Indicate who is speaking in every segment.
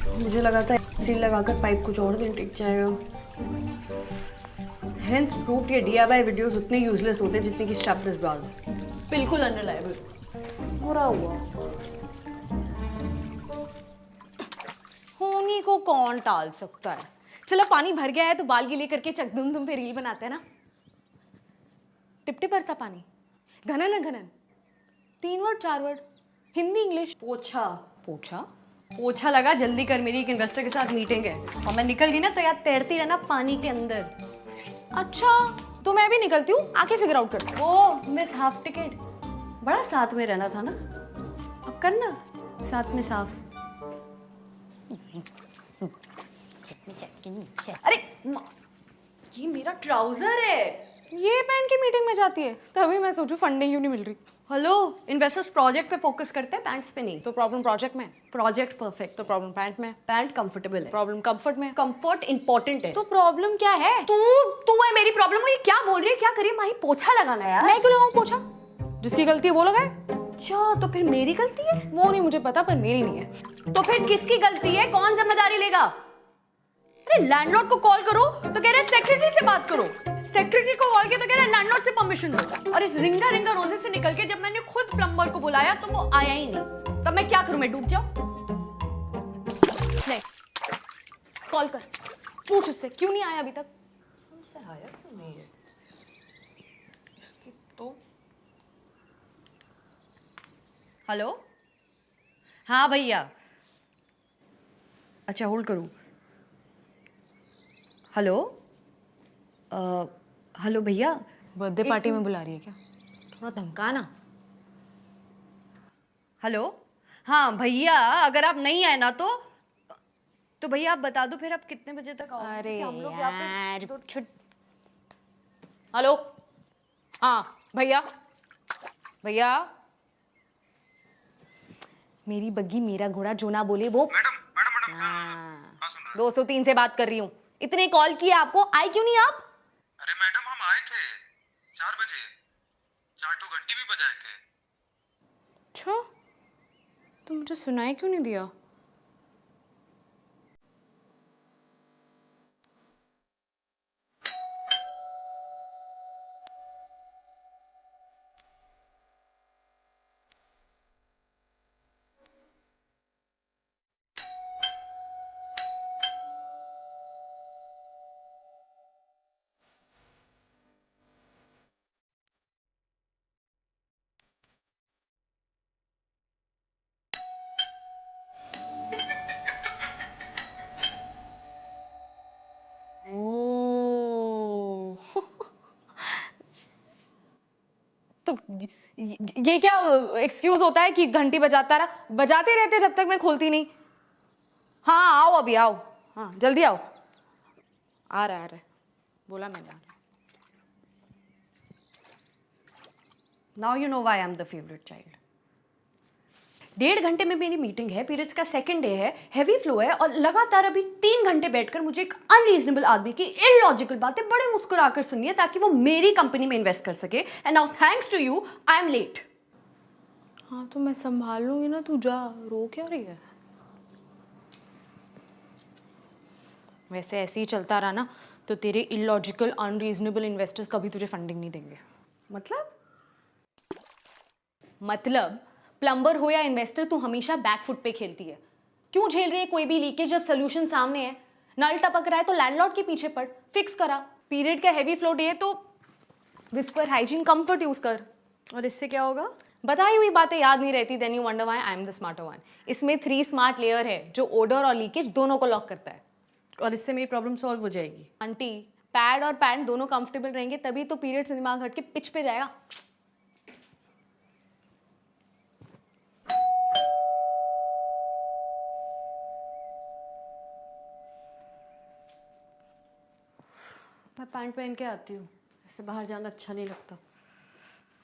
Speaker 1: मुझे लगा था सील लगाकर पाइप कुछ और दिन टिक जाएगा। हेंस प्रूव्ड ये DIY वीडियोस उतने यूजलेस होते हैं जितने की स्ट्रैपलेस ब्रास। बिल्कुल अनरिलायबल। बुरा हुआ।
Speaker 2: होनी को कौन टाल सकता है। चलो पानी भर गया है तो बाल गीले करके चकदुम तुम पे रील बनाते हैं ना। टिप टिप बरसा पानी, घनन घनन, 3 वर्ड 4 वर्ड, हिंदी इंग्लिश।
Speaker 1: पोछा
Speaker 2: पोछा
Speaker 1: पोछा लगा, जल्दी कर, मेरी एक इन्वेस्टर के साथ मीटिंग है और मैं निकल गई ना तो यार तैरती रहना पानी के अंदर।
Speaker 2: अच्छा तो मैं भी निकलती हूँ, आके फिगर आउट कर।
Speaker 1: ओ मिस हाफ टिकट, बड़ा साथ में रहना था ना, अब करना साथ में साफ। अरे ये मेरा ट्राउजर है।
Speaker 2: ये पहन के मीटिंग में जाती है, तभी मैं सोचूं फंडिंग क्यों नहीं मिल रही।
Speaker 1: हेलो, इन्वेस्टर्स प्रोजेक्ट पे फोकस करते हैं, पैंट्स पे नहीं।
Speaker 2: तो प्रॉब्लम प्रोजेक्ट में,
Speaker 1: प्रोजेक्ट परफेक्ट
Speaker 2: तो प्रॉब्लम पैंट में,
Speaker 1: पैंट कंफर्टेबल है,
Speaker 2: प्रॉब्लम कंफर्ट में,
Speaker 1: कंफर्ट इंपॉर्टेंट है।
Speaker 2: तो प्रॉब्लम क्या है?
Speaker 1: तू है मेरी प्रॉब्लम। ये क्या बोल रही है, क्या करिए माही, पोछा लगाना यार।
Speaker 2: मैं क्यों लगाऊं पोछा? जिसकी गलती है वो लगाए।
Speaker 1: अच्छा तो फिर मेरी गलती है?
Speaker 2: वो नहीं मुझे पता, पर मेरी नहीं है।
Speaker 1: तो फिर किसकी गलती है, कौन जिम्मेदारी लेगा? अरे लैंडलॉर्ड को कॉल करो तो कह रहे सेक्रेटरी से बात करो, सेक्रेटरी को कॉल किया तो कह रहे लैंडलॉर्ड से परमिशन दो। और इस रिंगा रिंगा रोजे से निकल के जब मैंने खुद प्लम्बर को बुलाया तो वो आया ही नहीं। तब मैं क्या करूं, मैं डूब जाऊं?
Speaker 2: नहीं, कॉल कर, पूछ उससे क्यों नहीं आया अभी तक।
Speaker 1: हमसे आया क्यों नहीं है इसकी तो। हेलो, हाँ भैया। अच्छा होल्ड करूं। हेलो, हेलो भैया।
Speaker 2: बर्थडे पार्टी में बुला रही है क्या? थोड़ा धमकाना।
Speaker 1: हेलो, हाँ भैया, अगर आप नहीं आए ना तो भैया आप बता दो फिर आप कितने बजे तक आओगे।
Speaker 2: अरे
Speaker 1: हम लोग
Speaker 2: यार हेलो, हाँ भैया, भैया मेरी बग्गी मेरा घोड़ा जो ना बोले वो।
Speaker 3: मैडम
Speaker 2: हाँ 203 से बात कर रही हूँ। इतने कॉल किए आपको, आए क्यों नहीं आप?
Speaker 3: अरे मैडम हम आए थे 4 बजे, 4 तो घंटी भी बजाए थे।
Speaker 2: अच्छा तो मुझे सुनाई क्यों नहीं दिया? ओह तो ये क्या एक्सक्यूज होता है कि घंटी बजाता रहा? बजाते रहते जब तक मैं खोलती नहीं। हाँ आओ, अभी आओ, हाँ जल्दी आओ। आ रहा है, बोला मैंने आ रहा।
Speaker 1: Now you know why I am the favourite child. 1.5 घंटे में मेरी मीटिंग है, पीरियड्स का सेकंड डे है, हैवी फ्लो है और लगातार अभी 3 घंटे बैठकर मुझे एक अनरीजनेबल आदमी की इलॉजिकल बातें बड़े मुस्कुराकर सुननी है ताकि वो मेरी कंपनी में इन्वेस्ट कर सके। And now thanks to you I am late.
Speaker 2: हाँ तो मैं संभाल लूंगी ना, तू जा, रो क्या रही है? वैसे ऐसे ही चलता रहा ना तो तेरे इलॉजिकल अनरीजनेबल इन्वेस्टर्स कभी तुझे फंडिंग नहीं देंगे। मतलब प्लम्बर हो या इन्वेस्टर, तू हमेशा बैकफुट पे खेलती है। क्यों झेल रही है कोई भी लीकेज जब सोल्यूशन सामने है? नल टपक रहा है तो लैंडलॉर्ड के पीछे पड़, फिक्स करा। पीरियड का हैवी फ्लो डे है तो विस्पर हाइजीन कंफर्ट यूज कर।
Speaker 1: और इससे क्या होगा?
Speaker 2: बताई हुई बातें याद नहीं रहती, then you wonder why I am the smarter one. इसमें 3 स्मार्ट लेयर है जो ओडर और लीकेज दोनों को लॉक करता है।
Speaker 1: और इससे मेरी प्रॉब्लम सॉल्व हो जाएगी।
Speaker 2: आंटी पैड और पैंट दोनों कंफर्टेबल रहेंगे तभी तो पीरियड से दिमाग हट के पिच पे जाएगा।
Speaker 1: मैं पैंट पहन के आती हूँ, इससे बाहर जाना अच्छा नहीं लगता।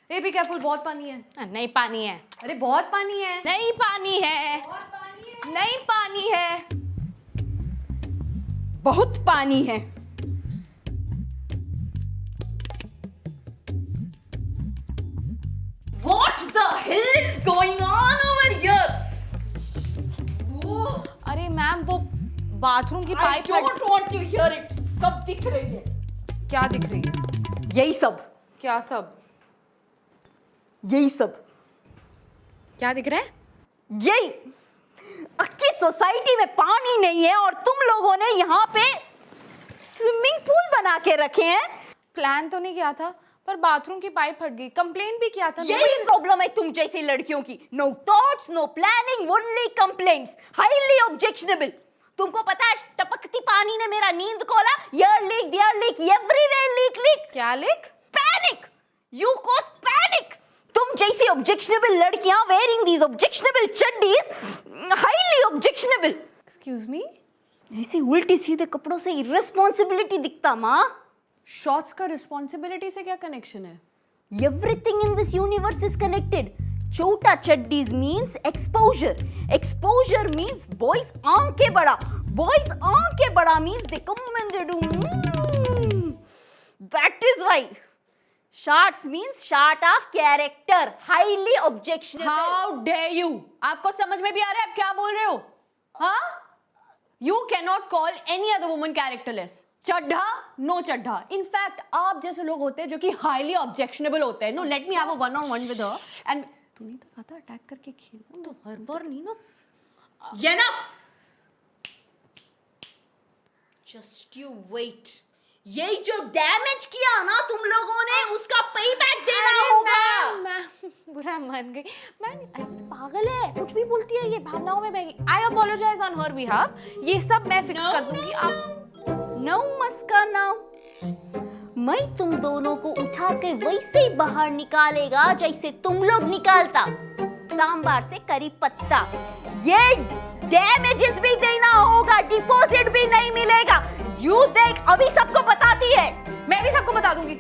Speaker 1: ए बी केयरफुल, बहुत पानी है।
Speaker 2: नहीं पानी है।
Speaker 1: अरे बहुत पानी है।
Speaker 2: नहीं पानी है।
Speaker 1: बहुत पानी है।
Speaker 2: नहीं पानी है।
Speaker 1: बहुत पानी है।
Speaker 2: What the hell is going on over here? अरे मैम वो बाथरूम की
Speaker 4: I
Speaker 2: pipe
Speaker 4: don't want to hear it. सब दिख रही है।
Speaker 2: क्या दिख रही है?
Speaker 4: यही सब,
Speaker 2: क्या सब?
Speaker 4: यही सब,
Speaker 2: क्या दिख रहा है?
Speaker 4: यही। अक्की सोसाइटी में पानी नहीं है और तुम लोगों ने यहाँ पे स्विमिंग पूल बना के रखे हैं।
Speaker 2: प्लान तो नहीं किया था, पर बाथरूम की पाइप फट गई। कंप्लेन भी किया था।
Speaker 4: यही प्रॉब्लम है तुम जैसी लड़कियों की। No thoughts, no planning, only complaints, highly objectionable. तुमको पता है टपकती पानी ने मेरा नींद खोला। Here leak, there leak, everywhere leak.
Speaker 2: क्या लिख?
Speaker 4: Panic! You cause panic! तुम जैसी ऑब्जेक्शनेबल लड़कियां wearing these objectionable चड्डीज, highly objectionable.
Speaker 2: Excuse me,
Speaker 4: ऐसी उल्टी सीधे कपड़ों से irresponsibility दिखता माँ।
Speaker 1: शॉर्ट्स का रिस्पॉन्सिबिलिटी से क्या कनेक्शन है?
Speaker 4: Everything in this universe is connected. छोटा चड्डीज means exposure. Exposure means boys आंखें बड़ा. Boys आंखें बड़ा means they come and they do. That is why. Shorts means short of character. Highly objectionable.
Speaker 1: How dare you! आपको समझ में भी आ रहा है आप क्या बोल रहे हो? हाँ? You can not call any other woman characterless. Chadha, no Chadha. In fact आप जैसे लोग होते हैं जो कि हाईली ऑब्जेक्शनेबल होते हैं। No, let me have a one on one with her and तूने तो कहा था अटैक करके खेलना।
Speaker 4: तो हर बार नहीं ना। Enough! Just you wait. यही जो डैमेज किया ना तुम लोगों ने उसका पेबैक देना होगा।
Speaker 2: मैं बुरा मान गई। मैं पागल है, कुछ भी बोलती है ये, भावनाओं में बह गई। आई अपोलोजाइज ऑन हर बिहाफ। ये सब मैं फिक्स कर दूंगी। आप
Speaker 4: नो मस्का नो। मैं तुम दोनों को उठा के वैसे ही बाहर निकालेगा जैसे तुम लोग निकालता सांबार से करी पत्ता। ये डैमेजेस भी देना होगा, डिपॉजिट भी नहीं मिलेगा। यू देख, अभी सबको बताती है।
Speaker 2: मैं भी सबको बता दूंगी।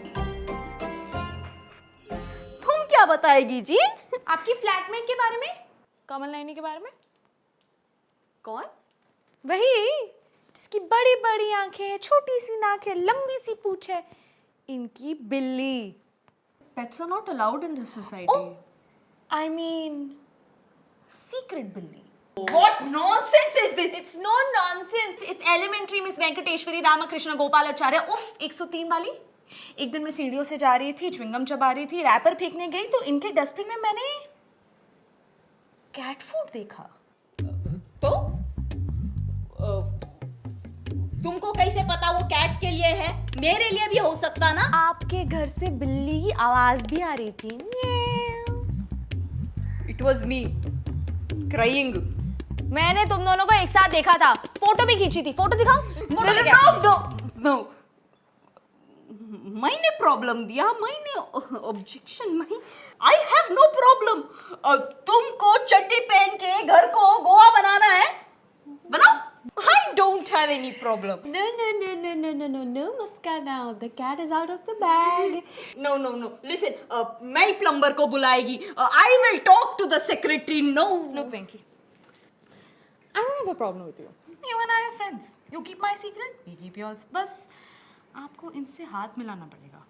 Speaker 4: तुम क्या बताएगी जी?
Speaker 2: आपकी फ्लैटमेट के बारे में, कमल नैनी के बारे में।
Speaker 4: कौन?
Speaker 2: वही जिसकी बड़ी बड़ी आंखें, छोटी सी नाक है, लंबी सी पूंछ है, इनकी बिल्ली।
Speaker 1: Pets are not allowed in this society.
Speaker 2: I mean, secret बिल्ली।
Speaker 4: What nonsense is this?
Speaker 2: It's no nonsense. It's elementary, Miss वेंकटेश्वरी Ramakrishna Gopalacharya. उफ, 103 वाली। एक दिन मैं सीढ़ियों से जा रही थी, च्युइंगम चबा रही थी, रैपर फेंकने गई तो इनके डस्टबिन में मैंने कैट फूड देखा।
Speaker 4: तो तुमको कैसे पता वो कैट के लिए है? मेरे लिए भी हो सकता ना।
Speaker 2: आपके घर से बिल्ली की आवाज भी आ रही थी।
Speaker 4: It was me crying.
Speaker 2: मैंने तुम दोनों को एक साथ देखा था, फोटो भी खींची थी। फोटो दिखाऊं? फोटो लेके आओ।
Speaker 4: No. मैंने प्रॉब्लम दिया, मैंने objection, I have no problem. तुमको चड्डी पहन के घर को गोवा बनाना है, बनाओ। I don't have any problem.
Speaker 1: No, Muska now. The cat is out of the bag.
Speaker 4: No. Listen, मैं प्लम्बर को बुलाएगी. I will talk to the secretary. No.
Speaker 2: Look, Venki, I don't have a problem with you. You and I are friends. You keep my secret, we keep yours. बस आपको इनसे हाथ मिलाना पड़ेगा।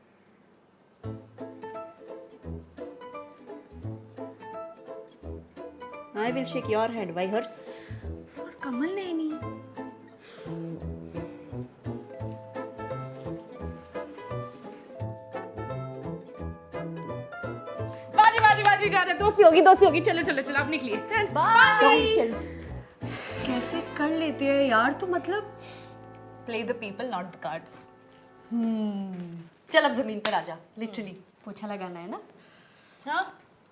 Speaker 4: I will shake your hand. Why hers?
Speaker 2: और कमल नैनी। बाजी जाते, दोस्ती होगी। चलो अब निकलिए। चल बाय।
Speaker 1: कैसे कर लेते हैं यार तू, मतलब
Speaker 2: Play the people, not the cards.
Speaker 1: चल अब जमीन पर आजा। लिटरली पोछा लगाना है ना।
Speaker 2: हाँ,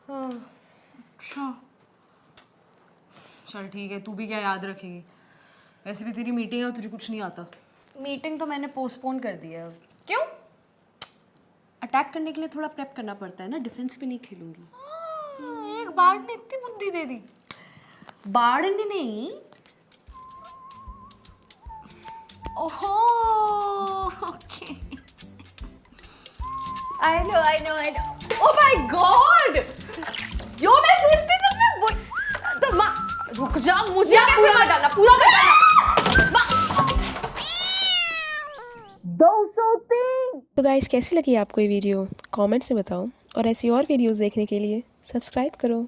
Speaker 2: अच्छा चल ठीक है। तू भी क्या याद रखेगी? वैसे भी तेरी मीटिंग है, तुझे कुछ नहीं आता।
Speaker 1: मीटिंग तो मैंने पोस्टपोन कर दिया है।
Speaker 2: क्यों?
Speaker 1: अटैक करने के लिए थोड़ा प्रेप करना पड़ता है ना, डिफेंस भी नहीं खेलूंगी।
Speaker 2: एक बाढ़ ने इतनी बुद्धि दे दी।
Speaker 1: बाढ़ ने नहीं।
Speaker 2: ओहो, okay.
Speaker 1: I know. Oh my God! यो मैं सोचती थी तो माँ
Speaker 2: रुक जा, मुझे कैसे मत डालना, पूरा मत डालना।
Speaker 5: तो गाइस कैसी लगी आपको ये वीडियो? कमेंट्स में बताओ और ऐसी और वीडियोस देखने के लिए सब्सक्राइब करो।